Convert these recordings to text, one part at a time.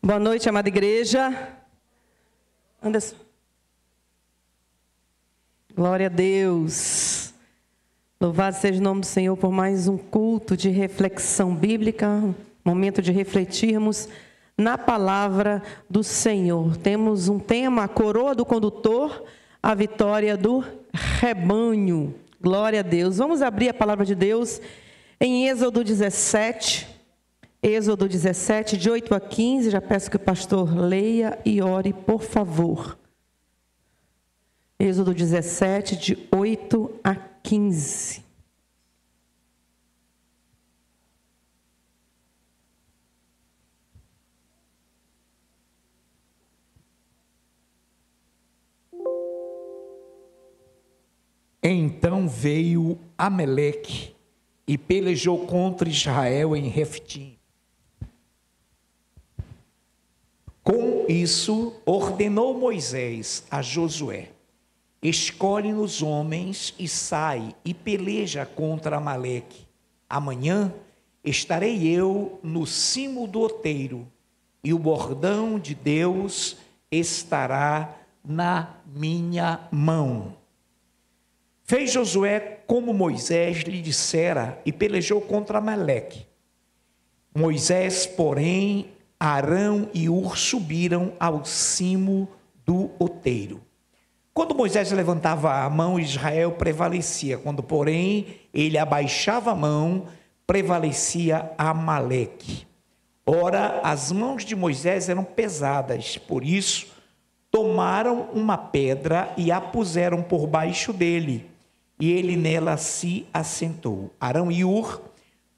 Boa noite, amada igreja. Anderson. Glória a Deus. Louvado seja o nome do Senhor por mais um culto de reflexão bíblica, momento de refletirmos na palavra do Senhor. Temos um tema, a coroa do condutor, a vitória do rebanho. Glória a Deus. Vamos abrir a palavra de Deus em Êxodo 17. Êxodo 17, de 8 a 15, já peço que o pastor leia e ore, por favor. Êxodo 17, de 8 a 15. Então veio Amaleque e pelejou contra Israel em Refidim. Com isso, ordenou Moisés a Josué: escolhe-nos homens e sai e peleja contra Amaleque. Amanhã estarei eu no cimo do outeiro, e o bordão de Deus estará na minha mão. Fez Josué como Moisés lhe dissera e pelejou contra Amaleque. Moisés, porém, Arão e Hur subiram ao cimo do outeiro. Quando Moisés levantava a mão, Israel prevalecia. Quando, porém, ele abaixava a mão, prevalecia Amaleque. Ora, as mãos de Moisés eram pesadas, por isso, tomaram uma pedra e a puseram por baixo dele, e ele nela se assentou. Arão e Hur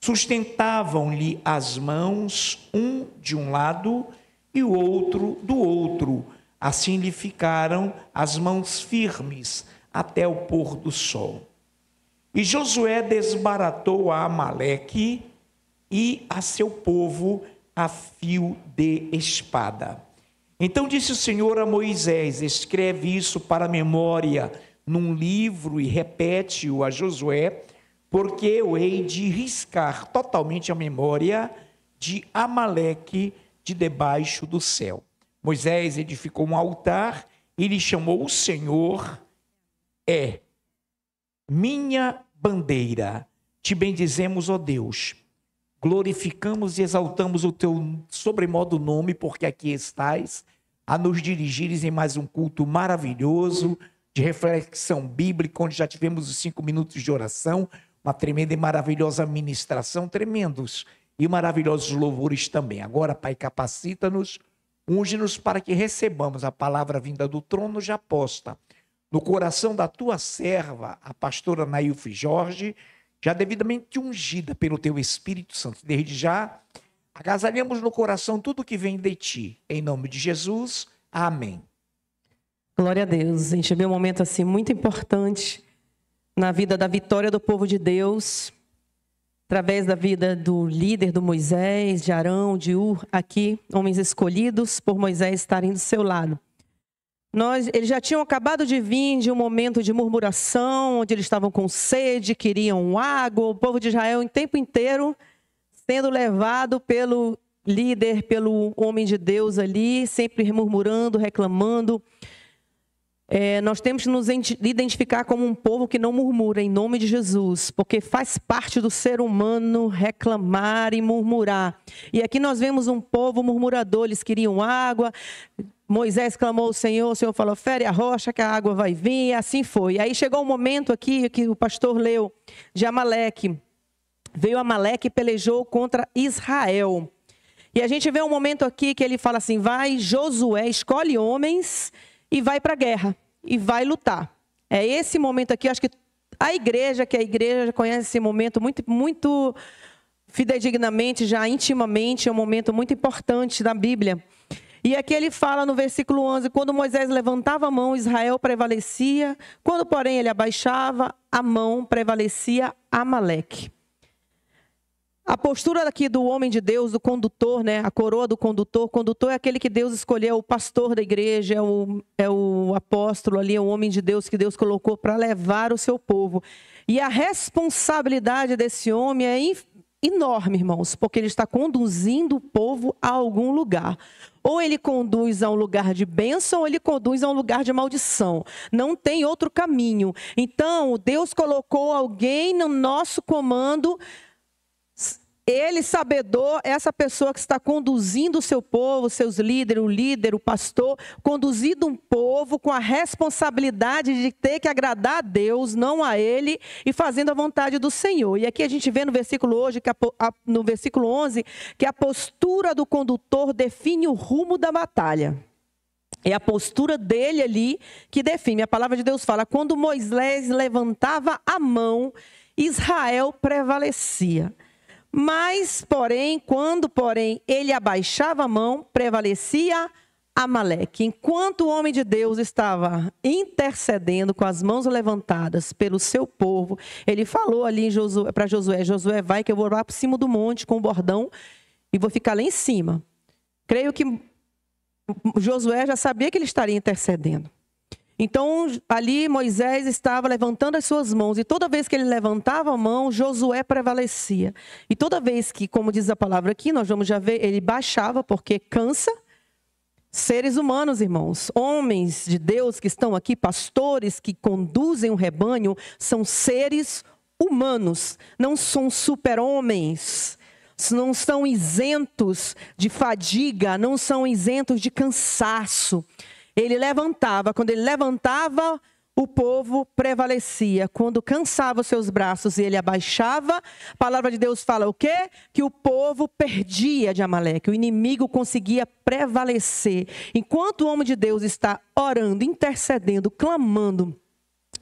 sustentavam-lhe as mãos, um de um lado e o outro do outro. Assim lhe ficaram as mãos firmes até o pôr do sol. E Josué desbaratou a Amaleque e a seu povo a fio de espada. Então disse o Senhor a Moisés: escreve isso para a memória num livro e repete-o a Josué, porque eu hei de riscar totalmente a memória de Amaleque de debaixo do céu. Moisés edificou um altar e lhe chamou: o Senhor é minha bandeira. Te bendizemos, ó Deus. Glorificamos e exaltamos o teu sobremodo nome, porque aqui estás a nos dirigires em mais um culto maravilhoso de reflexão bíblica, onde já tivemos os 5 minutos de oração, uma tremenda e maravilhosa ministração, tremendos e maravilhosos louvores também. Agora, Pai, capacita-nos, unge-nos para que recebamos a palavra vinda do trono já posta no coração da tua serva, a pastora Nailfe Jorge, já devidamente ungida pelo teu Espírito Santo. Desde já, agasalhamos no coração tudo que vem de ti. Em nome de Jesus, amém. Glória a Deus. A gente vê um momento assim muito importante na vida da vitória do povo de Deus, através da vida do líder, do Moisés, de Arão, de Hur, aqui, homens escolhidos por Moisés estarem do seu lado. Eles já tinham acabado de vir de um momento de murmuração, onde eles estavam com sede, queriam água, o povo de Israel o tempo inteiro sendo levado pelo líder, pelo homem de Deus ali, sempre murmurando, reclamando. Nós temos que nos identificar como um povo que não murmura, em nome de Jesus, porque faz parte do ser humano reclamar e murmurar. E aqui nós vemos um povo murmurador, eles queriam água. Moisés clamou ao Senhor, o Senhor falou: fere a rocha que a água vai vir, e assim foi. Aí chegou um momento aqui que o pastor leu de Amaleque. Veio Amaleque e pelejou contra Israel. E a gente vê um momento aqui que ele fala assim: vai Josué, escolhe homens e vai para a guerra, e vai lutar. É esse momento aqui, acho que a igreja já conhece esse momento muito fidedignamente, já intimamente, é um momento muito importante da Bíblia. E aqui ele fala no versículo 11, quando Moisés levantava a mão, Israel prevalecia, quando porém ele abaixava a mão, prevalecia Amaleque. A postura aqui do homem de Deus, do condutor, né? A coroa do condutor. O condutor é aquele que Deus escolheu, o pastor da igreja, é o apóstolo ali, é o homem de Deus que Deus colocou para levar o seu povo. E a responsabilidade desse homem enorme, irmãos, porque ele está conduzindo o povo a algum lugar. Ou ele conduz a um lugar de bênção, ou ele conduz a um lugar de maldição. Não tem outro caminho. Então, Deus colocou alguém no nosso comando. Ele, sabedor, essa pessoa que está conduzindo o seu povo, seus líderes, o pastor, conduzindo um povo com a responsabilidade de ter que agradar a Deus, não a ele, e fazendo a vontade do Senhor. E aqui a gente vê no versículo hoje, no versículo 11, que a postura do condutor define o rumo da batalha. É a postura dele ali que define. A palavra de Deus fala, quando Moisés levantava a mão, Israel prevalecia. Mas, quando ele abaixava a mão, prevalecia Amaleque. Enquanto o homem de Deus estava intercedendo com as mãos levantadas pelo seu povo, ele falou ali para Josué, Josué, vai que eu vou lá por cima do monte com o bordão e vou ficar lá em cima. Creio que Josué já sabia que ele estaria intercedendo. Então, ali Moisés estava levantando as suas mãos. E toda vez que ele levantava a mão, Josué prevalecia. E toda vez que, como diz a palavra aqui, nós vamos já ver, ele baixava porque cansa. Seres humanos, irmãos, homens de Deus que estão aqui, pastores que conduzem um rebanho, são seres humanos. Não são super-homens. Não são isentos de fadiga, não são isentos de cansaço. Ele levantava, quando ele levantava, o povo prevalecia. Quando cansava os seus braços e ele abaixava, a palavra de Deus fala o quê? Que o povo perdia de Amaleque, o inimigo conseguia prevalecer. Enquanto o homem de Deus está orando, intercedendo, clamando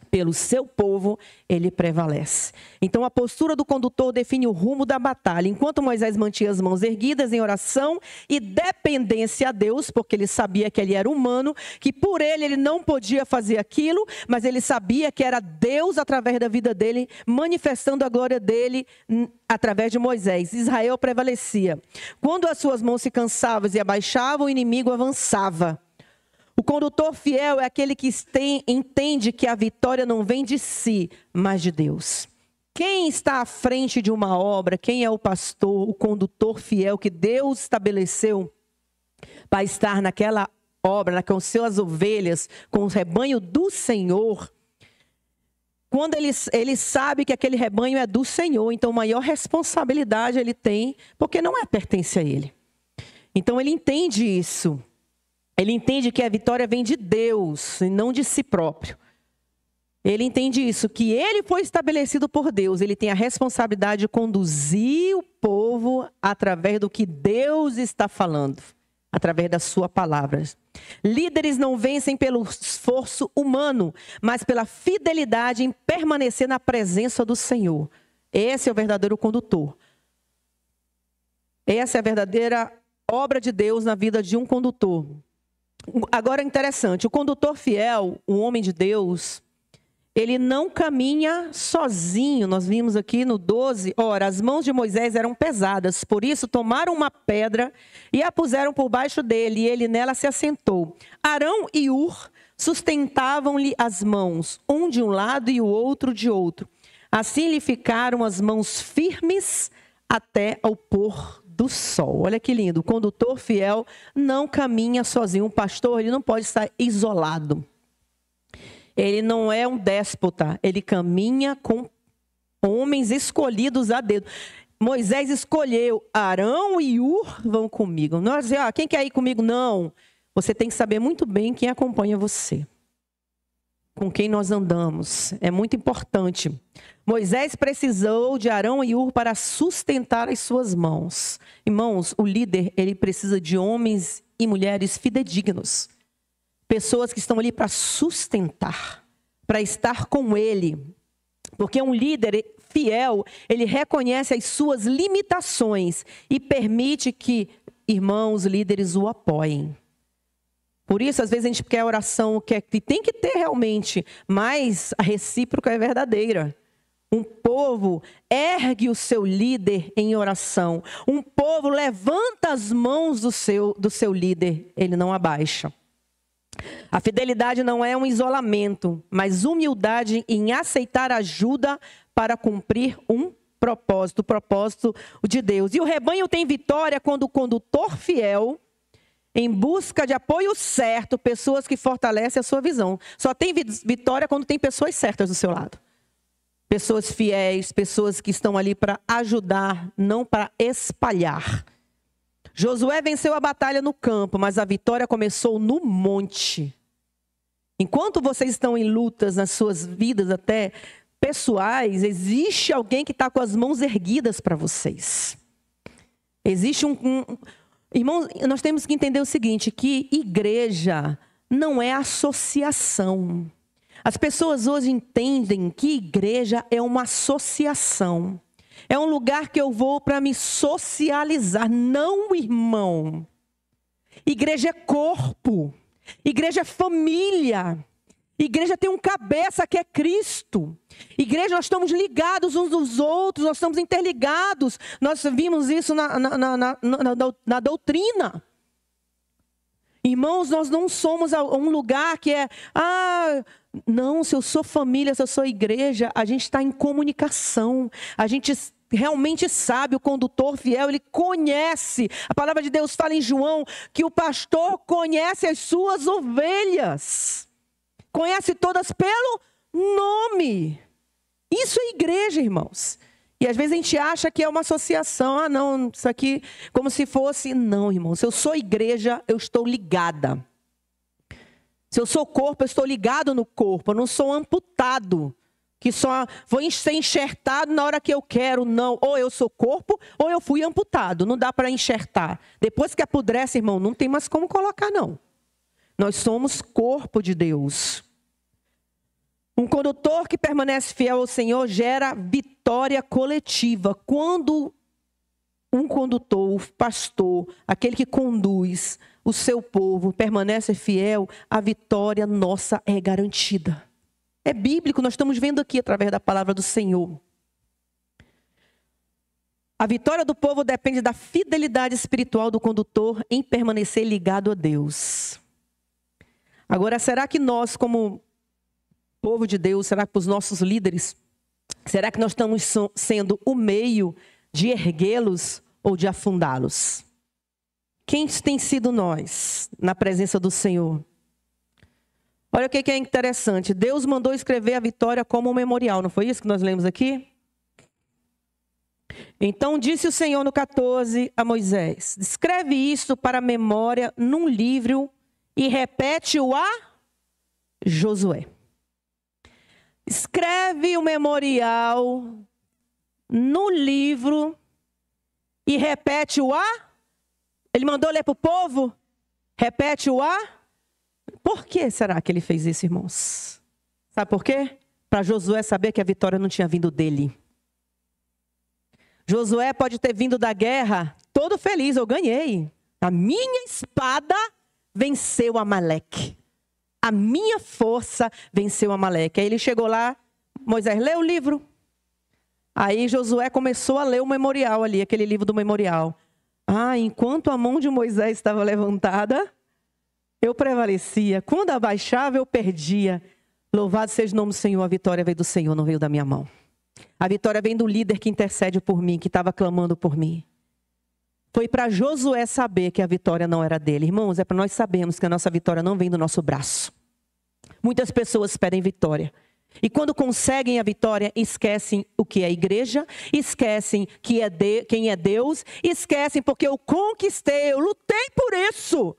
pelo seu povo, ele prevalece. Então a postura do condutor define o rumo da batalha. Enquanto Moisés mantinha as mãos erguidas em oração e dependência a Deus, porque ele sabia que ele era humano, que por ele não podia fazer aquilo, mas ele sabia que era Deus através da vida dele, manifestando a glória dele através de Moisés. Israel prevalecia. Quando as suas mãos se cansavam e abaixavam, o inimigo avançava. O condutor fiel é aquele que entende que a vitória não vem de si, mas de Deus. Quem está à frente de uma obra, quem é o pastor, o condutor fiel que Deus estabeleceu para estar naquela obra, com suas ovelhas, com o rebanho do Senhor, quando ele sabe que aquele rebanho é do Senhor, então maior responsabilidade ele tem, porque não pertence a ele. Então ele entende isso. Ele entende que a vitória vem de Deus e não de si próprio. Ele entende isso, que ele foi estabelecido por Deus. Ele tem a responsabilidade de conduzir o povo através do que Deus está falando, através da sua palavra. Líderes não vencem pelo esforço humano, mas pela fidelidade em permanecer na presença do Senhor. Esse é o verdadeiro condutor. Essa é a verdadeira obra de Deus na vida de um condutor. Agora é interessante, o condutor fiel, o homem de Deus, ele não caminha sozinho. Nós vimos aqui no 12, ora, as mãos de Moisés eram pesadas, por isso tomaram uma pedra e a puseram por baixo dele, e ele nela se assentou. Arão e Hur sustentavam-lhe as mãos, um de um lado e o outro de outro. Assim lhe ficaram as mãos firmes até ao pôr do sol. Olha que lindo, o condutor fiel não caminha sozinho. Um pastor, ele não pode estar isolado. Ele não é um déspota, ele caminha com homens escolhidos a dedo. Moisés escolheu, Arão e Hur vão comigo. Não é dizer, quem quer ir comigo? Não. Você tem que saber muito bem quem acompanha você. Com quem nós andamos. É muito importante. Moisés precisou de Arão e Hur para sustentar as suas mãos. Irmãos, o líder, ele precisa de homens e mulheres fidedignos. Pessoas que estão ali para sustentar, para estar com ele. Porque um líder fiel, ele reconhece as suas limitações e permite que irmãos, líderes o apoiem. Por isso, às vezes a gente quer oração, que tem que ter realmente, mas a recíproca é verdadeira. Um povo ergue o seu líder em oração. Um povo levanta as mãos do seu líder, ele não abaixa. A fidelidade não é um isolamento, mas humildade em aceitar ajuda para cumprir um propósito, o propósito de Deus. E o rebanho tem vitória quando o condutor fiel, em busca de apoio certo, pessoas que fortalecem a sua visão. Só tem vitória quando tem pessoas certas do seu lado. Pessoas fiéis, pessoas que estão ali para ajudar, não para espalhar. Josué venceu a batalha no campo, mas a vitória começou no monte. Enquanto vocês estão em lutas nas suas vidas até pessoais, existe alguém que está com as mãos erguidas para vocês. Existe Irmãos, nós temos que entender o seguinte, que igreja não é associação. As pessoas hoje entendem que igreja é uma associação. É um lugar que eu vou para me socializar. Não, irmão. Igreja é corpo. Igreja é família. Igreja tem um cabeça que é Cristo. Igreja, nós estamos ligados uns dos outros, nós estamos interligados. Nós vimos isso na doutrina. Irmãos, nós não somos um lugar que é... não, se eu sou família, se eu sou igreja, a gente está em comunicação. A gente realmente sabe, o condutor fiel, ele conhece. A palavra de Deus fala em João que o pastor conhece as suas ovelhas. Conhece todas pelo nome. Isso é igreja, irmãos. E às vezes a gente acha que é uma associação. Não, isso aqui como se fosse... Não, irmãos, se eu sou igreja, eu estou ligada. Se eu sou corpo, eu estou ligado no corpo. Eu não sou amputado, que só vou ser enxertado na hora que eu quero. Não, ou eu sou corpo, ou eu fui amputado. Não dá para enxertar. Depois que apodrece, irmão, não tem mais como colocar, não. Nós somos corpo de Deus. Um condutor que permanece fiel ao Senhor gera vitória coletiva. Quando um condutor, o pastor, aquele que conduz o seu povo, permanece fiel, a vitória nossa é garantida. É bíblico, nós estamos vendo aqui através da palavra do Senhor. A vitória do povo depende da fidelidade espiritual do condutor em permanecer ligado a Deus. Agora, será que nós, como povo de Deus, será que para os nossos líderes, será que nós estamos sendo o meio de erguê-los ou de afundá-los? Quem tem sido nós na presença do Senhor? Olha o que é interessante. Deus mandou escrever a vitória como um memorial. Não foi isso que nós lemos aqui? Então disse o Senhor no 14 a Moisés: escreve isto para a memória num livro e repete-o a Josué. Escreve o memorial no livro e repete-o a... Ele mandou ler para o povo? Repete-o a... Por que será que ele fez isso, irmãos? Sabe por quê? Para Josué saber que a vitória não tinha vindo dele. Josué pode ter vindo da guerra todo feliz, eu ganhei. A minha espada venceu Amaleque. A minha força venceu Amaleque. Aí ele chegou lá, Moisés, lê o livro. Aí Josué começou a ler o memorial ali, aquele livro do memorial. Enquanto a mão de Moisés estava levantada, eu prevalecia. Quando abaixava, eu perdia. Louvado seja o nome do Senhor, a vitória veio do Senhor, não veio da minha mão. A vitória vem do líder que intercede por mim, que estava clamando por mim. Foi para Josué saber que a vitória não era dele. Irmãos, é para nós sabermos que a nossa vitória não vem do nosso braço. Muitas pessoas pedem vitória. E quando conseguem a vitória, esquecem o que é igreja, esquecem quem é Deus, esquecem porque eu conquistei, eu lutei por isso.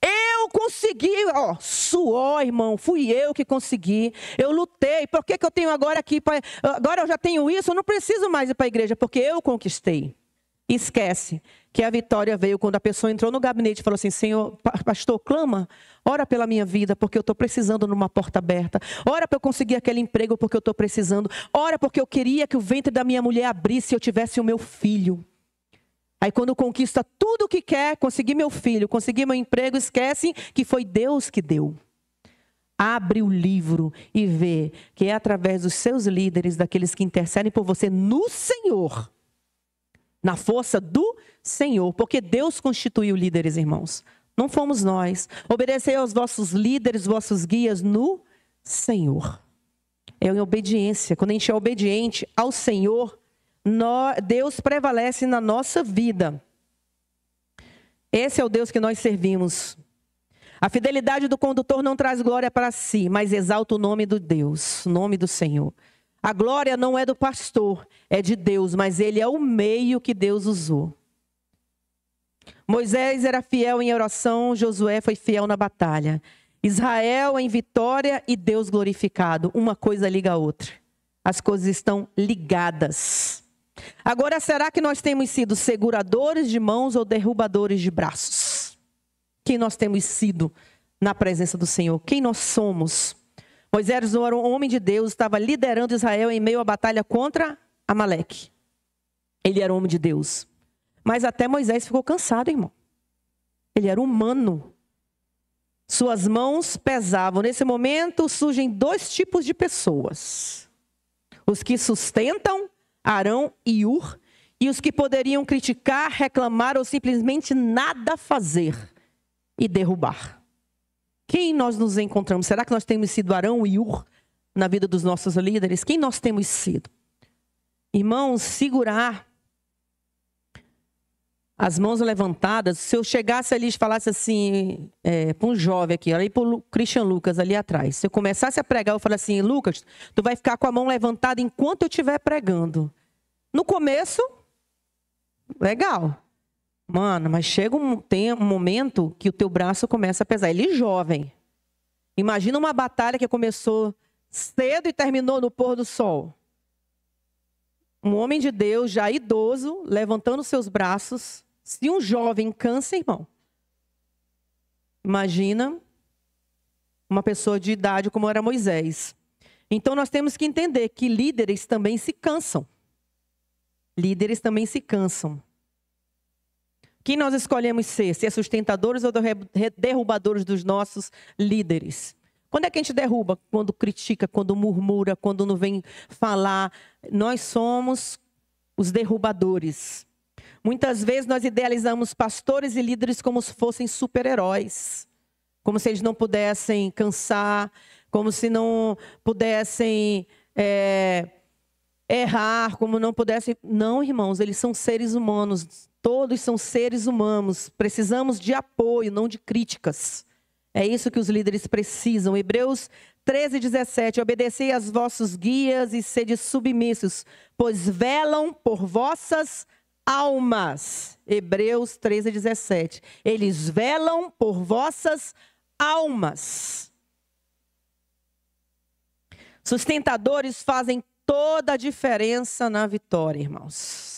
Eu consegui, suor, irmão, fui eu que consegui. Eu lutei, por que eu tenho agora aqui? Agora eu já tenho isso, eu não preciso mais ir para a igreja, porque eu conquistei. Esquece que a vitória veio quando a pessoa entrou no gabinete e falou assim: Senhor, pastor, clama, ora pela minha vida, porque eu estou precisando numa porta aberta. Ora para eu conseguir aquele emprego, porque eu estou precisando. Ora porque eu queria que o ventre da minha mulher abrisse e eu tivesse o meu filho. Aí quando conquista tudo o que quer, conseguir meu filho, conseguir meu emprego, esquecem que foi Deus que deu. Abre o livro e vê que é através dos seus líderes, daqueles que intercedem por você no Senhor. Na força do Senhor, porque Deus constituiu líderes, irmãos. Não fomos nós. Obedecei aos vossos líderes, vossos guias no Senhor. É em obediência. Quando a gente é obediente ao Senhor, Deus prevalece na nossa vida. Esse é o Deus que nós servimos. A fidelidade do condutor não traz glória para si, mas exalta o nome do Deus, o nome do Senhor. A glória não é do pastor, é de Deus, mas ele é o meio que Deus usou. Moisés era fiel em oração, Josué foi fiel na batalha. Israel em vitória e Deus glorificado. Uma coisa liga a outra. As coisas estão ligadas. Agora, será que nós temos sido seguradores de mãos ou derrubadores de braços? Quem nós temos sido na presença do Senhor? Quem nós somos? Moisés era um homem de Deus, estava liderando Israel em meio à batalha contra Amaleque. Ele era um homem de Deus. Mas até Moisés ficou cansado, irmão. Ele era humano. Suas mãos pesavam. Nesse momento surgem dois tipos de pessoas. Os que sustentam, Arão e Hur, e os que poderiam criticar, reclamar ou simplesmente nada fazer e derrubar. Quem nós nos encontramos? Será que nós temos sido Arão e Hur na vida dos nossos líderes? Quem nós temos sido? Irmãos, segurar as mãos levantadas, se eu chegasse ali e falasse assim, para um jovem aqui, ali para o Christian Lucas ali atrás, se eu começasse a pregar, eu falasse assim, Lucas, tu vai ficar com a mão levantada enquanto eu estiver pregando. No começo, legal. Mano, mas chega tem um momento que o teu braço começa a pesar. Ele jovem. Imagina uma batalha que começou cedo e terminou no pôr do sol. Um homem de Deus, já idoso, levantando seus braços. Se um jovem cansa, irmão, imagina uma pessoa de idade como era Moisés. Então nós temos que entender que líderes também se cansam. Líderes também se cansam. Quem nós escolhemos ser? Ser sustentadores ou derrubadores dos nossos líderes? Quando é que a gente derruba? Quando critica, quando murmura, quando não vem falar. Nós somos os derrubadores. Muitas vezes nós idealizamos pastores e líderes como se fossem super-heróis. Como se eles não pudessem cansar, como se não pudessem errar, como não pudessem... Não, irmãos, eles são seres humanos. Todos são seres humanos. Precisamos de apoio, não de críticas. É isso que os líderes precisam. Hebreus 13:17. Obedecei aos vossos guias e sede submissos, pois velam por vossas almas. Hebreus 13:17. Eles velam por vossas almas. Sustentadores fazem toda a diferença na vitória, irmãos.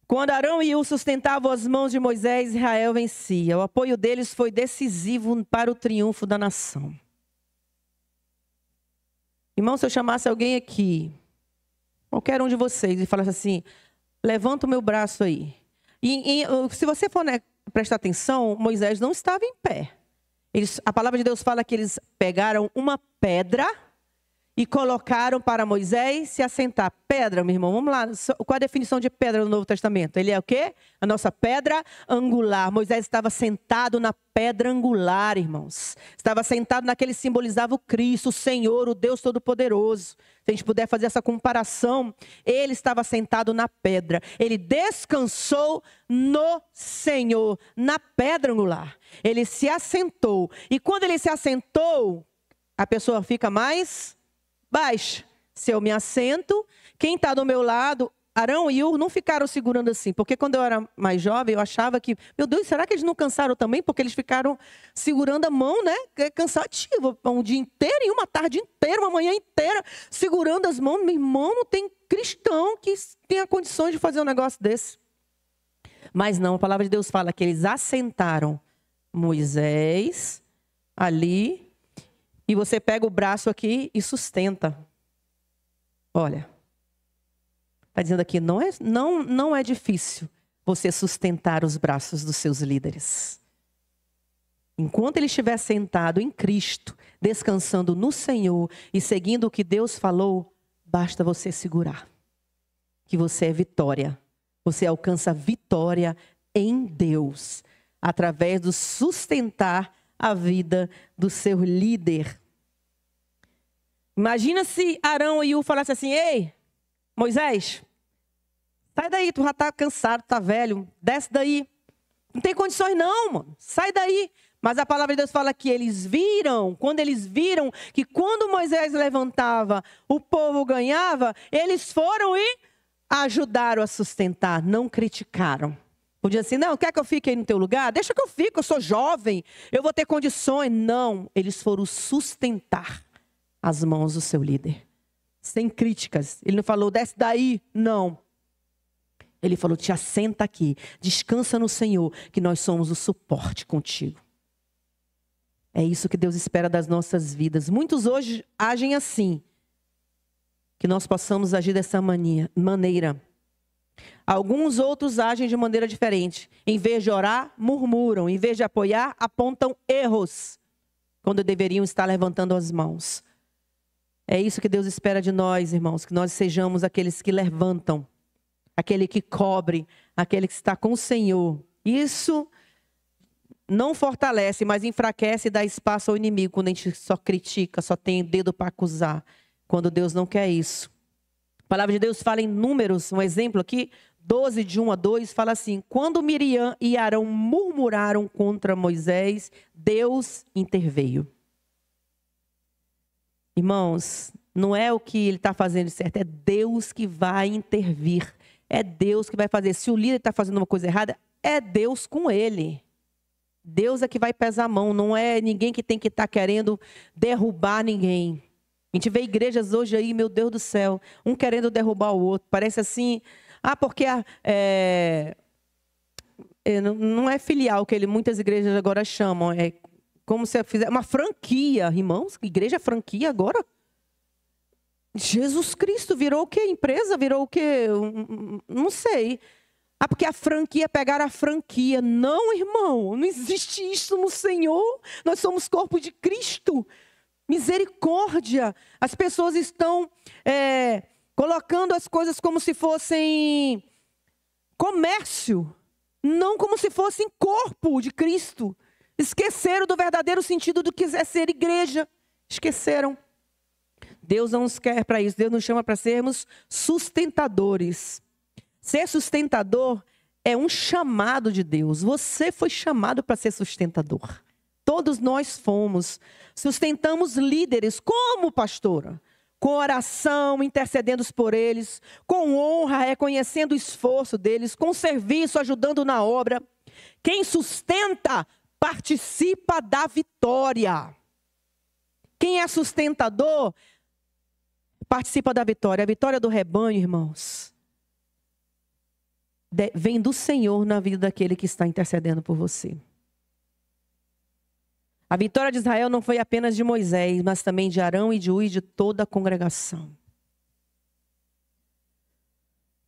Quando Arão e Hur sustentavam as mãos de Moisés, Israel vencia. O apoio deles foi decisivo para o triunfo da nação. Irmão, se eu chamasse alguém aqui, qualquer um de vocês, e falasse assim, levanta o meu braço aí. Se você for prestar atenção, Moisés não estava em pé. A palavra de Deus fala que eles pegaram uma pedra e colocaram para Moisés se assentar. Pedra, meu irmão, vamos lá. Qual a definição de pedra no Novo Testamento? Ele é o quê? A nossa pedra angular. Moisés estava sentado na pedra angular, irmãos. Estava sentado naquele que simbolizava o Cristo, o Senhor, o Deus Todo-Poderoso. Se a gente puder fazer essa comparação, ele estava sentado na pedra. Ele descansou no Senhor, na pedra angular. Ele se assentou. E quando ele se assentou, a pessoa fica mais baixa. Se eu me assento, quem está do meu lado, Arão e Hur não ficaram segurando assim. Porque quando eu era mais jovem, eu achava que, meu Deus, será que eles não cansaram também? Porque eles ficaram segurando a mão, né? É cansativo. Um dia inteiro e uma tarde inteira, uma manhã inteira, segurando as mãos. Meu irmão, não tem cristão que tenha condições de fazer um negócio desse. Mas não, a palavra de Deus fala que eles assentaram Moisés ali. E você pega o braço aqui e sustenta. Olha, está dizendo aqui, não é difícil você sustentar os braços dos seus líderes. Enquanto ele estiver sentado em Cristo, descansando no Senhor e seguindo o que Deus falou, basta você segurar. Que você é vitória. Você alcança vitória em Deus, através do sustentar a vida do seu líder. Imagina se Arão e Hur falassem assim, ei, Moisés, sai daí, tu já está cansado, está velho, desce daí. Não tem condições não, mano. Sai daí. Mas a palavra de Deus fala que quando eles viram que quando Moisés levantava, o povo ganhava, eles foram e ajudaram a sustentar, não criticaram. Podia assim, não, quer que eu fique aí no teu lugar? Deixa que eu fique, eu sou jovem, eu vou ter condições. Não, eles foram sustentar as mãos do seu líder. Sem críticas. Ele não falou, desce daí, não. Ele falou, te assenta aqui, descansa no Senhor, que nós somos o suporte contigo. É isso que Deus espera das nossas vidas. Muitos hoje agem assim. Que nós possamos agir dessa maneira. Alguns outros agem de maneira diferente. Em vez de orar, murmuram. Em vez de apoiar, apontam erros. Quando deveriam estar levantando as mãos. É isso que Deus espera de nós, irmãos. Que nós sejamos aqueles que levantam. Aquele que cobre. Aquele que está com o Senhor. Isso não fortalece, mas enfraquece e dá espaço ao inimigo. Quando a gente só critica, só tem dedo para acusar. Quando Deus não quer isso. A palavra de Deus fala em Números, um exemplo aqui, 12, de 1 a 2, fala assim: quando Miriam e Arão murmuraram contra Moisés, Deus interveio. Irmãos, não é o que ele está fazendo certo, é Deus que vai intervir. É Deus que vai fazer. Se o líder está fazendo uma coisa errada, é Deus com ele. Deus é que vai pesar a mão, não é ninguém que tem que estar querendo derrubar ninguém. A gente vê igrejas hoje aí, meu Deus do céu, um querendo derrubar o outro. Parece assim, porque não é filial que muitas igrejas agora chamam. É como se fizer uma franquia, irmãos. Igreja é franquia agora? Jesus Cristo virou o quê? Empresa? Virou o quê? Não sei. Porque a franquia, pegaram a franquia. Não, irmão, não existe isso no Senhor. Nós somos corpo de Cristo. Misericórdia. As pessoas estão colocando as coisas como se fossem comércio. Não como se fossem corpo de Cristo. Esqueceram do verdadeiro sentido do que é ser igreja. Esqueceram. Deus não nos quer para isso. Deus nos chama para sermos sustentadores. Ser sustentador é um chamado de Deus. Você foi chamado para ser sustentador. Todos nós fomos. Sustentamos líderes como pastora. Com oração, intercedendo por eles. Com honra, reconhecendo o esforço deles. Com serviço, ajudando na obra. Quem sustenta, participa da vitória. Quem é sustentador, participa da vitória. A vitória do rebanho, irmãos, vem do Senhor na vida daquele que está intercedendo por você. A vitória de Israel não foi apenas de Moisés, mas também de Arão e de Ui e de toda a congregação.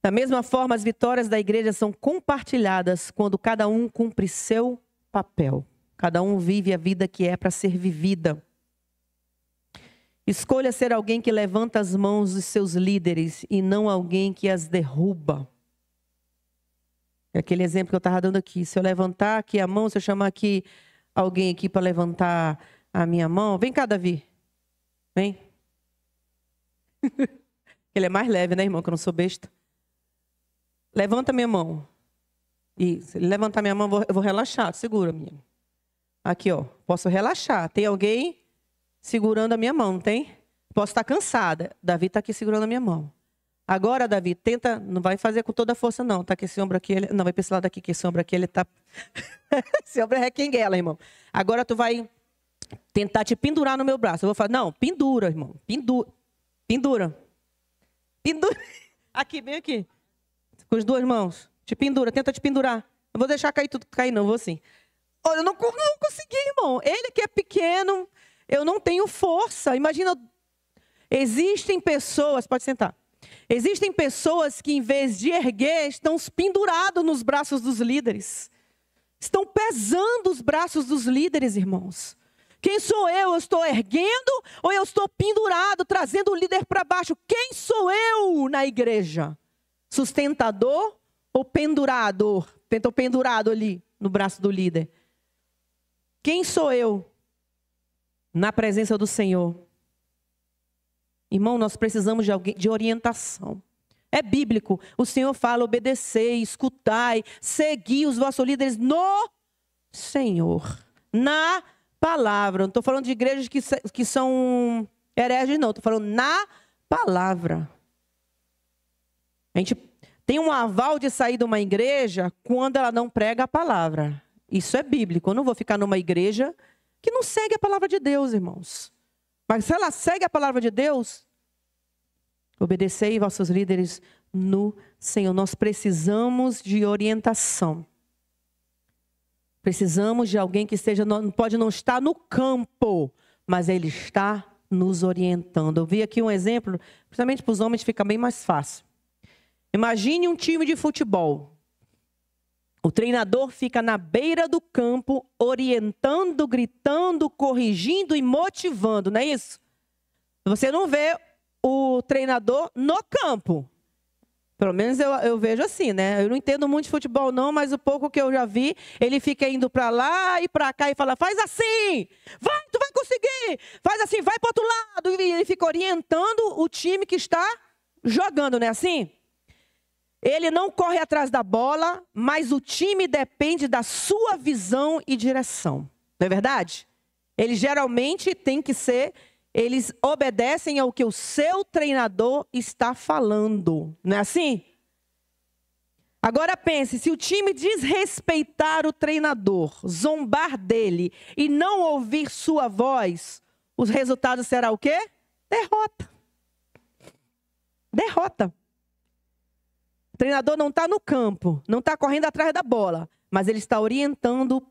Da mesma forma, as vitórias da igreja são compartilhadas quando cada um cumpre seu papel. Cada um vive a vida que é para ser vivida. Escolha ser alguém que levanta as mãos dos seus líderes e não alguém que as derruba. É aquele exemplo que eu estava dando aqui. Se eu levantar aqui a mão, se eu chamar aqui alguém aqui para levantar a minha mão. Vem cá, Davi. Vem. Ele é mais leve, né, irmão? Que eu não sou besta. Levanta minha mão. E se ele levantar minha mão, eu vou relaxar. Segura a minha. Aqui, ó. Posso relaxar. Tem alguém segurando a minha mão, não tem? Posso estar cansada. Davi está aqui segurando a minha mão. Agora, Davi, tenta, não vai fazer com toda a força, não. Tá que esse ombro aqui, não, vai para esse lado aqui, que esse ombro aqui, ele tá... esse ombro é requenguela, irmão. Agora tu vai tentar te pendurar no meu braço. Eu vou falar, não, pendura, irmão. Pendura. Aqui, bem aqui. Com as duas mãos. Te pendura, tenta te pendurar. Não vou deixar cair tudo, cair não, vou assim. Olha, eu não consegui, irmão. Ele que é pequeno, eu não tenho força. Imagina, existem pessoas, pode sentar. Existem pessoas que, em vez de erguer, estão pendurados nos braços dos líderes. Estão pesando os braços dos líderes, irmãos. Quem sou eu? Eu estou erguendo ou eu estou pendurado, trazendo o líder para baixo? Quem sou eu na igreja? Sustentador ou pendurador? Estou pendurado ali no braço do líder. Quem sou eu na presença do Senhor? Irmão, nós precisamos de orientação. É bíblico. O Senhor fala: obedecei, escutai, segui os vossos líderes no Senhor. Na palavra. Não estou falando de igrejas que são hereges, não. Estou falando na palavra. A gente tem um aval de sair de uma igreja quando ela não prega a palavra. Isso é bíblico. Eu não vou ficar numa igreja que não segue a palavra de Deus, irmãos. Mas se ela segue a palavra de Deus, obedecei vossos líderes no Senhor. Nós precisamos de orientação. Precisamos de alguém que pode não estar no campo, mas ele está nos orientando. Eu vi aqui um exemplo, principalmente para os homens fica bem mais fácil. Imagine um time de futebol. O treinador fica na beira do campo, orientando, gritando, corrigindo e motivando, não é isso? Você não vê o treinador no campo. Pelo menos eu vejo assim, né? Eu não entendo muito de futebol não, mas o pouco que eu já vi, ele fica indo para lá e para cá e fala: faz assim, vai, tu vai conseguir, faz assim, vai para outro lado. E ele fica orientando o time que está jogando, não é assim? Ele não corre atrás da bola, mas o time depende da sua visão e direção. Não é verdade? Eles geralmente têm que ser, eles obedecem ao que o seu treinador está falando. Não é assim? Agora pense, se o time desrespeitar o treinador, zombar dele e não ouvir sua voz, o resultado será o quê? Derrota. Derrota. O treinador não está no campo, não está correndo atrás da bola, mas ele está orientando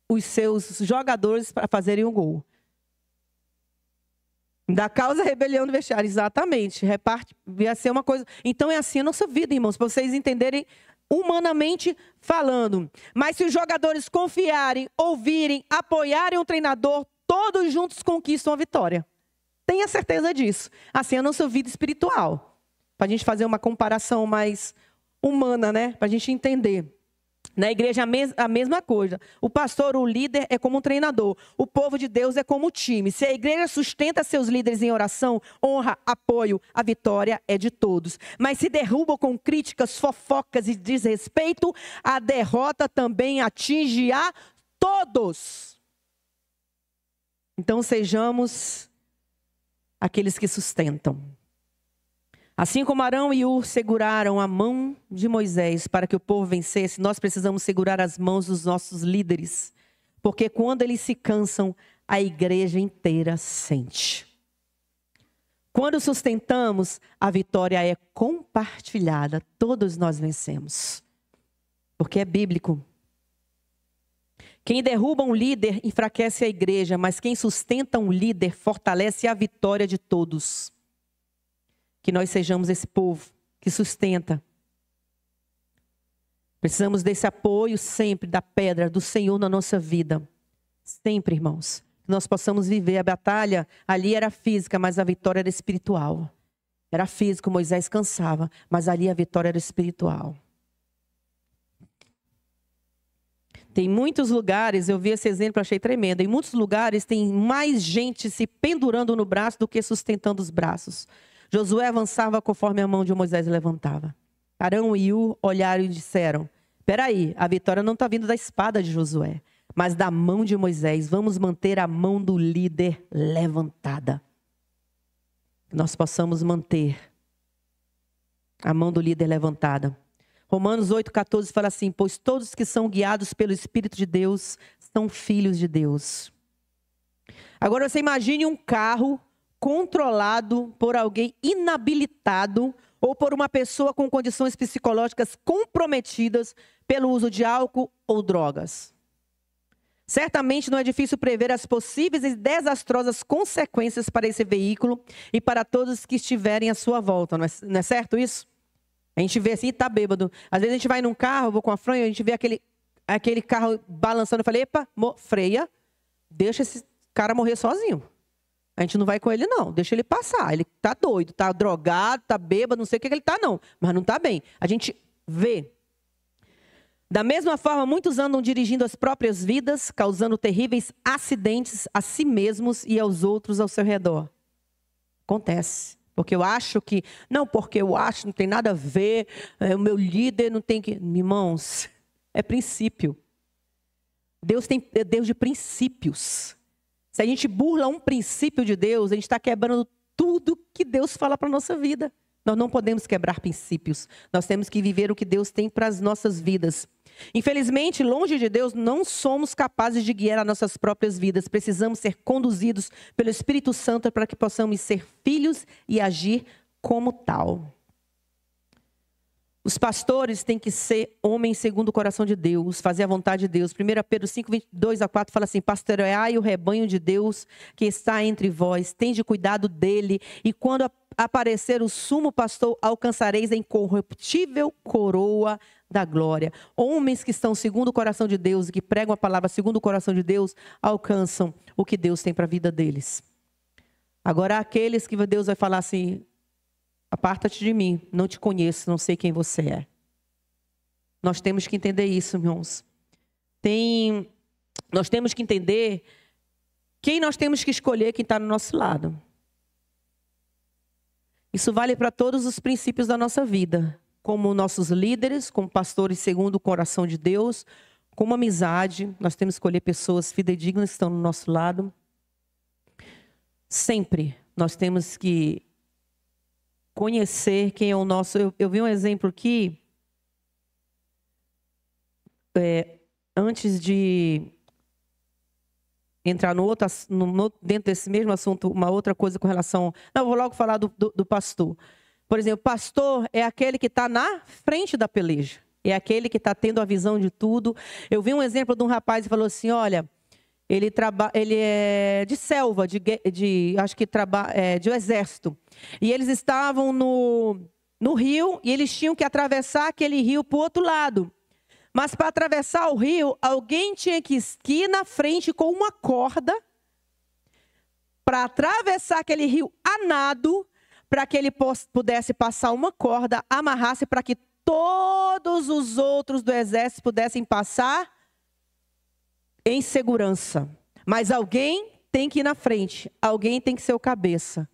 os seus jogadores para fazerem um gol. Da causa rebelião do vestiário, exatamente. Reparte, ia ser uma coisa. Então é assim a nossa vida, irmãos, para vocês entenderem humanamente falando. Mas se os jogadores confiarem, ouvirem, apoiarem o treinador, todos juntos conquistam a vitória. Tenha certeza disso. Assim é a nossa vida espiritual. Para a gente fazer uma comparação mais humana, né? Para a gente entender. Na igreja a mesma coisa. O pastor, o líder, é como um treinador. O povo de Deus é como um time. Se a igreja sustenta seus líderes em oração, honra, apoio, a vitória é de todos. Mas se derruba com críticas, fofocas e desrespeito, a derrota também atinge a todos. Então sejamos aqueles que sustentam. Assim como Arão e Hur seguraram a mão de Moisés para que o povo vencesse, nós precisamos segurar as mãos dos nossos líderes. Porque quando eles se cansam, a igreja inteira sente. Quando sustentamos, a vitória é compartilhada. Todos nós vencemos. Porque é bíblico. Quem derruba um líder enfraquece a igreja, mas quem sustenta um líder fortalece a vitória de todos. Que nós sejamos esse povo que sustenta. Precisamos desse apoio sempre da pedra do Senhor na nossa vida. Sempre, irmãos. Que nós possamos viver a batalha. Ali era física, mas a vitória era espiritual. Era físico, Moisés cansava, mas ali a vitória era espiritual. Tem muitos lugares, eu vi esse exemplo, achei tremendo. Em muitos lugares tem mais gente se pendurando no braço do que sustentando os braços. Josué avançava conforme a mão de Moisés levantava. Arão e Hur olharam e disseram: peraí, a vitória não está vindo da espada de Josué, mas da mão de Moisés. Vamos manter a mão do líder levantada. Que nós possamos manter a mão do líder levantada. Romanos 8,14 fala assim: pois todos que são guiados pelo Espírito de Deus são filhos de Deus. Agora você imagine um carro controlado por alguém inabilitado ou por uma pessoa com condições psicológicas comprometidas pelo uso de álcool ou drogas. Certamente não é difícil prever as possíveis e desastrosas consequências para esse veículo e para todos que estiverem à sua volta. Não é certo isso? A gente vê assim, tá bêbado. Às vezes a gente vai num carro, eu vou com a Fran, a gente vê aquele carro balançando. Eu falei: epa, freia, deixa esse cara morrer sozinho. A gente não vai com ele, não. Deixa ele passar. Ele tá doido, tá drogado, tá bêbado, não sei o que ele tá, não. Mas não tá bem. A gente vê. Da mesma forma, muitos andam dirigindo as próprias vidas, causando terríveis acidentes a si mesmos e aos outros ao seu redor. Acontece. Porque eu acho que... Não, porque eu acho, não tem nada a ver. O meu líder não tem que... Irmãos, é princípio. Deus é Deus de princípios. Se a gente burla um princípio de Deus, a gente está quebrando tudo que Deus fala para a nossa vida. Nós não podemos quebrar princípios. Nós temos que viver o que Deus tem para as nossas vidas. Infelizmente, longe de Deus, não somos capazes de guiar as nossas próprias vidas. Precisamos ser conduzidos pelo Espírito Santo para que possamos ser filhos e agir como tal. Os pastores têm que ser homens segundo o coração de Deus, fazer a vontade de Deus. 1 Pedro 5, 22-4 fala assim: pastoreai o rebanho de Deus que está entre vós, tende cuidado dele, e quando aparecer o sumo pastor, alcançareis a incorruptível coroa da glória. Homens que estão segundo o coração de Deus e que pregam a palavra segundo o coração de Deus, alcançam o que Deus tem para a vida deles. Agora, aqueles que Deus vai falar assim: aparta-te de mim, não te conheço, não sei quem você é. Nós temos que entender isso, irmãos. Nós temos que entender quem nós temos que escolher, quem está no nosso lado. Isso vale para todos os princípios da nossa vida. Como nossos líderes, como pastores segundo o coração de Deus, como amizade, nós temos que escolher pessoas fidedignas que estão no nosso lado. Sempre nós temos que conhecer quem é o nosso... Eu vi um exemplo aqui, antes de entrar dentro desse mesmo assunto, uma outra coisa com relação... Não, eu vou logo falar do pastor. Por exemplo, o pastor é aquele que está na frente da peleja. É aquele que está tendo a visão de tudo. Eu vi um exemplo de um rapaz que falou assim, olha, ele é de selva, acho que de exército. E eles estavam no rio e eles tinham que atravessar aquele rio para o outro lado. Mas para atravessar o rio, alguém tinha que ir na frente com uma corda para atravessar aquele rio a nado, para que ele pudesse passar uma corda, amarrasse para que todos os outros do exército pudessem passar em segurança. Mas alguém tem que ir na frente, alguém tem que ser o cabeça.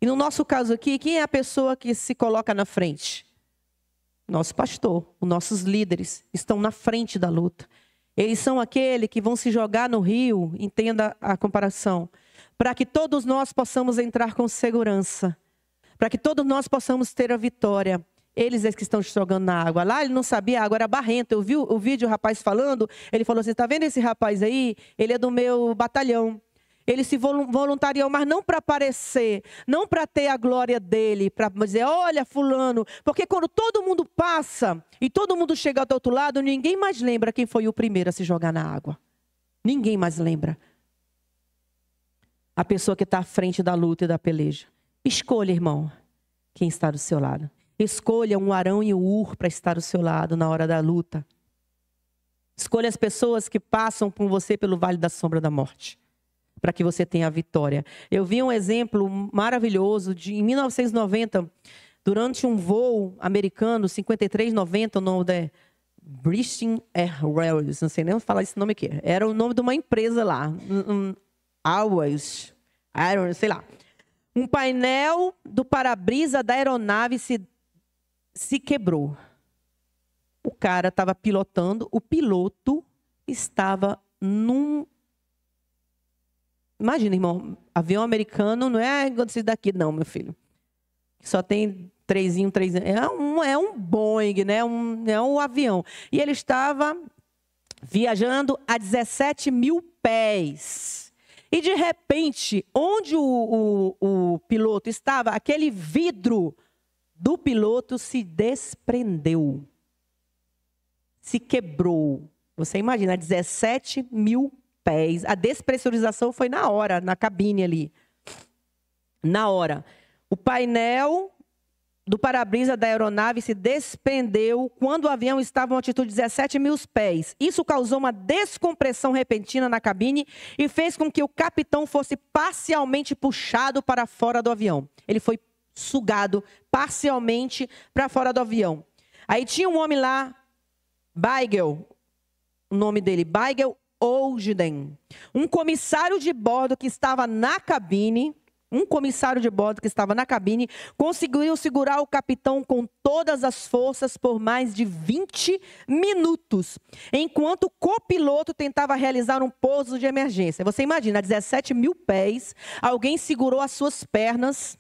E no nosso caso aqui, quem é a pessoa que se coloca na frente? Nosso pastor, os nossos líderes estão na frente da luta. Eles são aqueles que vão se jogar no rio, entenda a comparação, para que todos nós possamos entrar com segurança, para que todos nós possamos ter a vitória. Eles é que estão se jogando na água. Lá ele não sabia, a água era barrenta. Eu vi o vídeo, o rapaz falando, ele falou assim, está vendo esse rapaz aí? Ele é do meu batalhão. Ele se voluntariou, mas não para aparecer, não para ter a glória dele, para dizer, olha fulano. Porque quando todo mundo passa e todo mundo chega do outro lado, ninguém mais lembra quem foi o primeiro a se jogar na água. Ninguém mais lembra. A pessoa que está à frente da luta e da peleja. Escolha, irmão, quem está do seu lado. Escolha um Arão e um Ur para estar do seu lado na hora da luta. Escolha as pessoas que passam com você pelo vale da sombra da morte, para que você tenha a vitória. Eu vi um exemplo maravilhoso em 1990, durante um voo americano, 5390, o nome da British Airways, não sei nem falar esse nome aqui. Era o nome de uma empresa lá, Airways, sei lá. Um painel do para-brisa da aeronave se quebrou. O cara estava pilotando, o piloto estava num... Imagina, irmão, avião americano não é esse daqui, não, meu filho. Só tem trezinho. É um Boeing, né? É um avião. E ele estava viajando a 17 mil pés. E, de repente, onde o piloto estava, aquele vidro do piloto se desprendeu. Se quebrou. Você imagina, 17 mil pés. A despressurização foi na hora, na cabine ali. Na hora. O painel do para-brisa da aeronave se desprendeu quando o avião estava em altitude de 17 mil pés. Isso causou uma descompressão repentina na cabine e fez com que o capitão fosse parcialmente puxado para fora do avião. Ele foi sugado parcialmente para fora do avião. Aí tinha um homem lá, Baigel, o nome dele, Baigel Ogden, um comissário de bordo que estava na cabine, um comissário de bordo que estava na cabine, conseguiu segurar o capitão com todas as forças por mais de 20 minutos, enquanto o copiloto tentava realizar um pouso de emergência. Você imagina, a 17 mil pés, alguém segurou as suas pernas,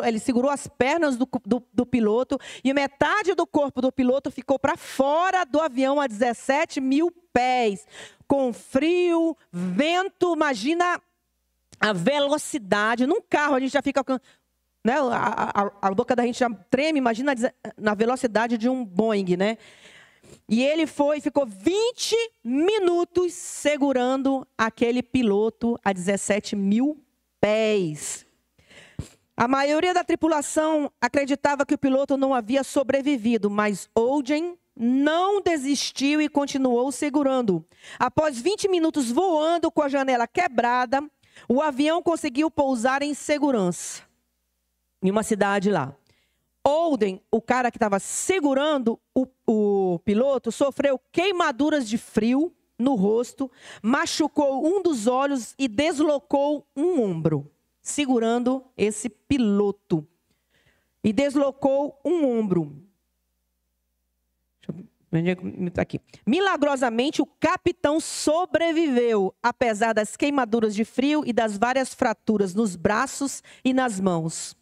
ele segurou as pernas do piloto e metade do corpo do piloto ficou para fora do avião a 17 mil pés, com frio, vento. Imagina a velocidade. Num carro a gente já fica, né, a boca da gente já treme, imagina na velocidade de um Boeing, né? E ele ficou 20 minutos segurando aquele piloto a 17 mil pés. A maioria da tripulação acreditava que o piloto não havia sobrevivido, mas Holden não desistiu e continuou segurando. Após 20 minutos voando com a janela quebrada, o avião conseguiu pousar em segurança em uma cidade lá. Holden, o cara que estava segurando o piloto, sofreu queimaduras de frio no rosto, machucou um dos olhos e deslocou um ombro, segurando esse piloto. E deslocou um ombro. Aqui. Milagrosamente, o capitão sobreviveu, apesar das queimaduras de frio e das várias fraturas nos braços e nas mãos.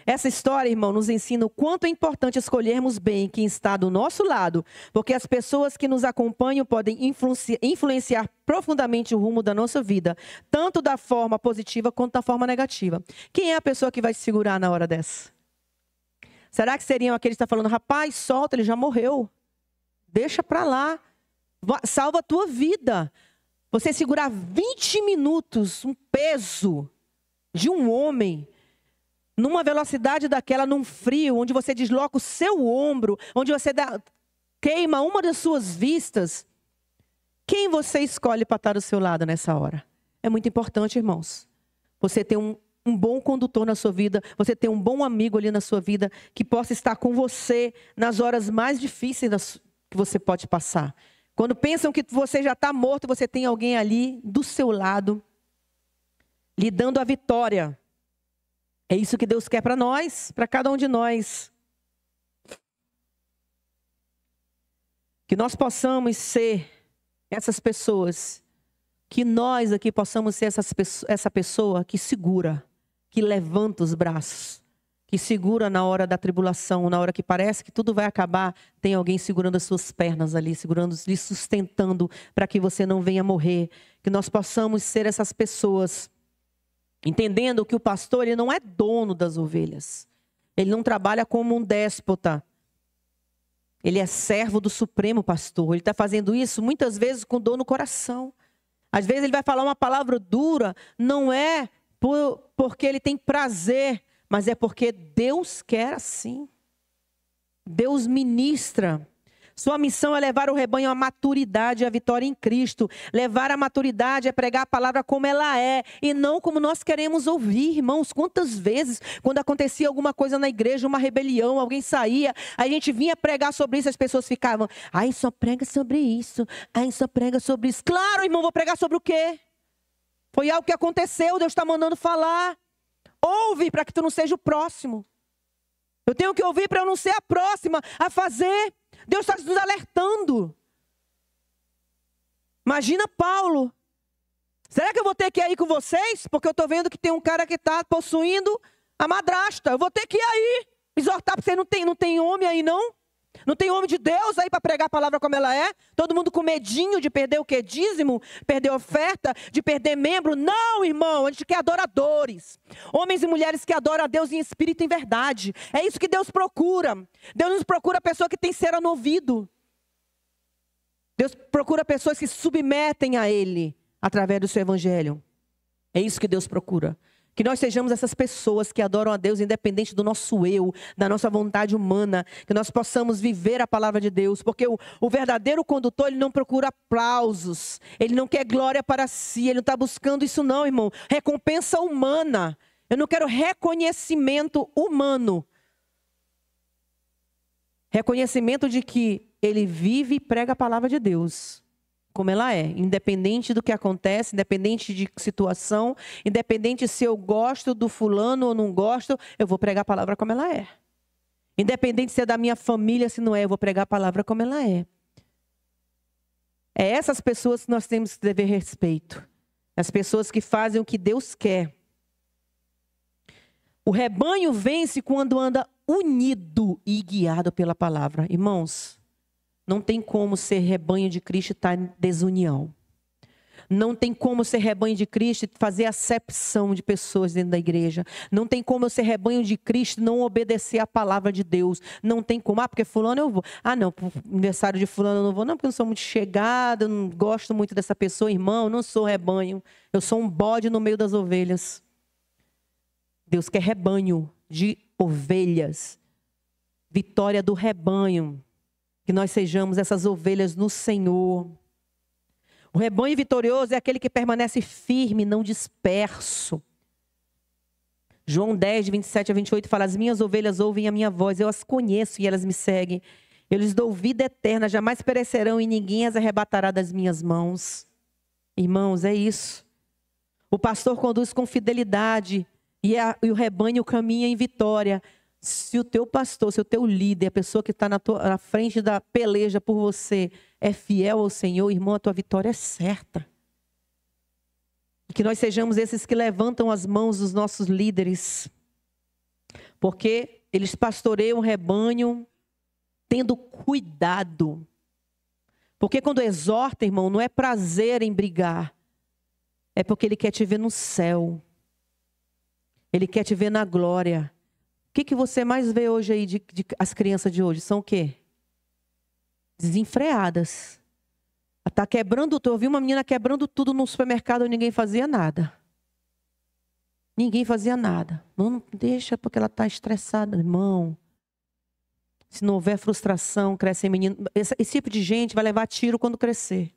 Essa história, irmão, nos ensina o quanto é importante escolhermos bem quem está do nosso lado, porque as pessoas que nos acompanham podem influenciar profundamente o rumo da nossa vida, tanto da forma positiva quanto da forma negativa. Quem é a pessoa que vai te segurar na hora dessa? Será que seriam aqueles que estão falando, rapaz, solta, ele já morreu. Deixa para lá. Salva a tua vida. Você segurar 20 minutos, um peso de um homem, numa velocidade daquela, num frio, onde você desloca o seu ombro, onde você queima uma das suas vistas. Quem você escolhe para estar do seu lado nessa hora? É muito importante, irmãos. Você ter um bom condutor na sua vida, você ter um bom amigo ali na sua vida, que possa estar com você nas horas mais difíceis que você pode passar. Quando pensam que você já está morto, você tem alguém ali do seu lado, lhe dando a vitória. É isso que Deus quer para nós, para cada um de nós. Que nós possamos ser essas pessoas, que nós aqui possamos ser essa pessoa que segura, que levanta os braços, que segura na hora da tribulação, na hora que parece que tudo vai acabar, tem alguém segurando as suas pernas ali, segurando, lhe sustentando para que você não venha morrer. Que nós possamos ser essas pessoas, entendendo que o pastor, ele não é dono das ovelhas. Ele não trabalha como um déspota. Ele é servo do Supremo Pastor. Ele está fazendo isso muitas vezes com dor no coração. Às vezes ele vai falar uma palavra dura, não é porque ele tem prazer, mas é porque Deus quer assim. Deus ministra. Sua missão é levar o rebanho à maturidade e à vitória em Cristo. Levar a maturidade é pregar a palavra como ela é e não como nós queremos ouvir, irmãos. Quantas vezes, quando acontecia alguma coisa na igreja, uma rebelião, alguém saía, a gente vinha pregar sobre isso, as pessoas ficavam, ai, só prega sobre isso, ai, só prega sobre isso. Claro, irmão, vou pregar sobre o quê? Foi algo que aconteceu, Deus está mandando falar. Ouve para que tu não seja o próximo. Eu tenho que ouvir para eu não ser a próxima a fazer. Deus está nos alertando. Imagina Paulo. Será que eu vou ter que ir aí com vocês? Porque eu estou vendo que tem um cara que está possuindo a madrasta. Eu vou ter que ir aí. Exortar para você, não tem homem aí não? Não tem homem de Deus aí para pregar a palavra como ela é? Todo mundo com medinho de perder o quê? Dízimo? Perder oferta? De perder membro? Não, irmão, a gente quer adoradores. Homens e mulheres que adoram a Deus em espírito e em verdade. É isso que Deus procura. Deus nos procura pessoa que tem cera no ouvido. Deus procura pessoas que se submetem a Ele através do seu evangelho. É isso que Deus procura. Que nós sejamos essas pessoas que adoram a Deus independente do nosso eu, da nossa vontade humana. Que nós possamos viver a palavra de Deus. Porque o verdadeiro condutor, ele não procura aplausos. Ele não quer glória para si. Ele não está buscando isso não, irmão. Recompensa humana. Eu não quero reconhecimento humano. Reconhecimento de que ele vive e prega a palavra de Deus. como ela é. Independente do que acontece, independente de situação, independente se eu gosto do fulano ou não gosto, eu vou pregar a palavra como ela é. Independente se é da minha família, se não é, eu vou pregar a palavra como ela é. É essas pessoas que nós temos que dever respeito. As pessoas que fazem o que Deus quer. O rebanho vence quando anda unido e guiado pela palavra. Irmãos, não tem como ser rebanho de Cristo e estar em desunião. Não tem como ser rebanho de Cristo e fazer acepção de pessoas dentro da igreja. Não tem como eu ser rebanho de Cristo e não obedecer a palavra de Deus. Não tem como. Porque fulano eu vou. Não, pro aniversário de fulano eu não vou. Não, porque eu não sou muito chegada, eu não gosto muito dessa pessoa. Irmão, eu não sou rebanho. Eu sou um bode no meio das ovelhas. Deus quer rebanho de ovelhas. Vitória do rebanho. Que nós sejamos essas ovelhas no Senhor. O rebanho vitorioso é aquele que permanece firme, não disperso. João 10, 27 a 28 fala: as minhas ovelhas ouvem a minha voz, eu as conheço e elas me seguem. Eu lhes dou vida eterna, jamais perecerão e ninguém as arrebatará das minhas mãos. Irmãos, é isso. O pastor conduz com fidelidade e o rebanho caminha em vitória. Se o teu pastor, se o teu líder, a pessoa que está na frente da peleja por você, é fiel ao Senhor, irmão, a tua vitória é certa. E que nós sejamos esses que levantam as mãos dos nossos líderes. Porque eles pastoreiam o rebanho tendo cuidado. Porque quando exorta, irmão, não é prazer em brigar. É porque ele quer te ver no céu. Ele quer te ver na glória. O que você mais vê hoje aí as crianças de hoje? São o quê? Desenfreadas. Está quebrando tudo. Eu vi uma menina quebrando tudo no supermercado e ninguém fazia nada. Ninguém fazia nada. Não deixa porque ela está estressada, irmão. Se não houver frustração, cresce em menino. Esse tipo de gente vai levar tiro quando crescer.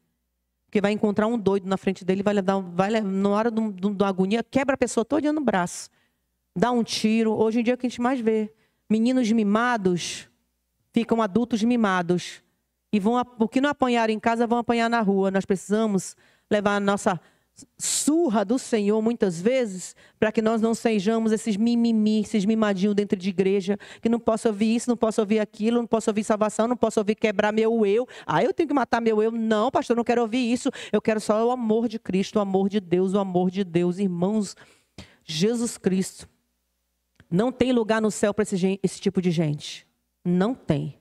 Porque vai encontrar um doido na frente dele, na hora da agonia, quebra a pessoa toda no braço. Dá um tiro. Hoje em dia é o que a gente mais vê. Meninos mimados ficam adultos mimados. E o que não apanharam em casa, vão apanhar na rua. Nós precisamos levar a nossa surra do Senhor, muitas vezes, para que nós não sejamos esses mimimi, esses mimadinhos dentro de igreja, que não posso ouvir isso, não posso ouvir aquilo, não posso ouvir salvação, não posso ouvir quebrar meu eu. Eu tenho que matar meu eu. Não, pastor, não quero ouvir isso. Eu quero só o amor de Cristo, o amor de Deus, o amor de Deus. Irmãos, Jesus Cristo. Não tem lugar no céu para esse tipo de gente. Não tem.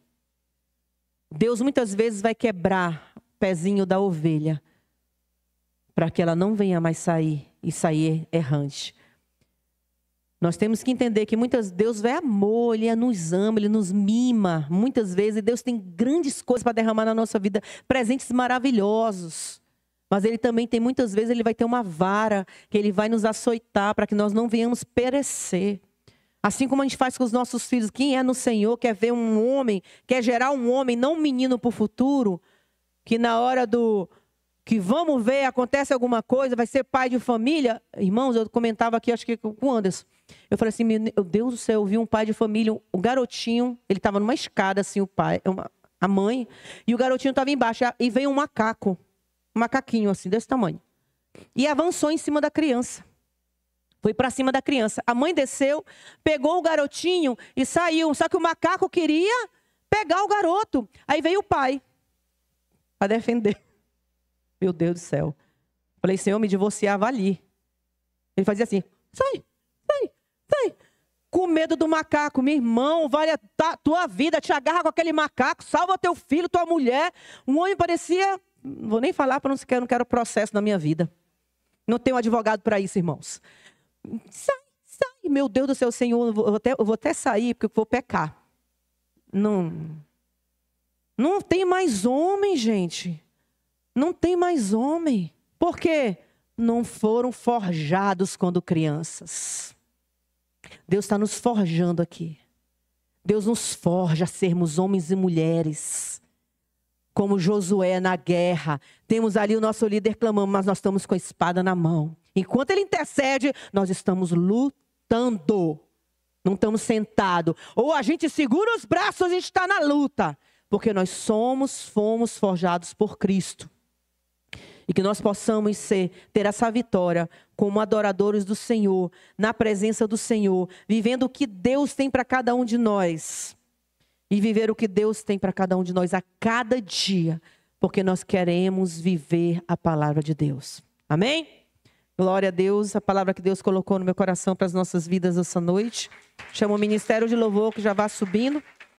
Deus muitas vezes vai quebrar o pezinho da ovelha para que ela não venha mais sair e sair errante. Nós temos que entender que Deus é amor, Ele nos ama, Ele nos mima. Muitas vezes Deus tem grandes coisas para derramar na nossa vida, presentes maravilhosos. Mas Ele também tem, muitas vezes, Ele vai ter uma vara que Ele vai nos açoitar para que nós não venhamos perecer. Assim como a gente faz com os nossos filhos. Quem é no Senhor quer ver um homem, quer gerar um homem, não um menino para o futuro, que na hora que vamos ver, acontece alguma coisa, vai ser pai de família. Irmãos, eu comentava aqui, acho que com o Anderson. Eu falei assim, meu Deus do céu, eu vi um pai de família, o garotinho, ele estava numa escada assim, a mãe, e o garotinho estava embaixo, e veio um macaquinho assim, desse tamanho. E avançou em cima da criança. Foi para cima da criança. A mãe desceu, pegou o garotinho e saiu. Só que o macaco queria pegar o garoto. Aí veio o pai para defender. Meu Deus do céu. Falei, Senhor, me divorciava ali. Ele fazia assim, sai. Com medo do macaco. Meu irmão, vale a tua vida, te agarra com aquele macaco, salva teu filho, tua mulher. Um homem parecia, não vou nem falar, para não quero processo na minha vida. Não tenho advogado para isso, irmãos. Sai. Meu Deus do céu, Senhor, eu vou até sair porque eu vou pecar. Não tem mais homem, gente. Não tem mais homem. Por quê? Não foram forjados quando crianças. Deus está nos forjando aqui. Deus nos forja a sermos homens e mulheres. Como Josué na guerra. Temos ali o nosso líder clamando, mas nós estamos com a espada na mão. Enquanto ele intercede, nós estamos lutando. Não estamos sentados. Ou a gente segura os braços e está na luta. Porque nós fomos forjados por Cristo. E que nós possamos ter essa vitória como adoradores do Senhor, na presença do Senhor, vivendo o que Deus tem para cada um de nós. E viver o que Deus tem para cada um de nós a cada dia, porque nós queremos viver a palavra de Deus. Amém? Glória a Deus, a palavra que Deus colocou no meu coração para as nossas vidas essa noite. Chamo o Ministério de Louvor que já vai subindo.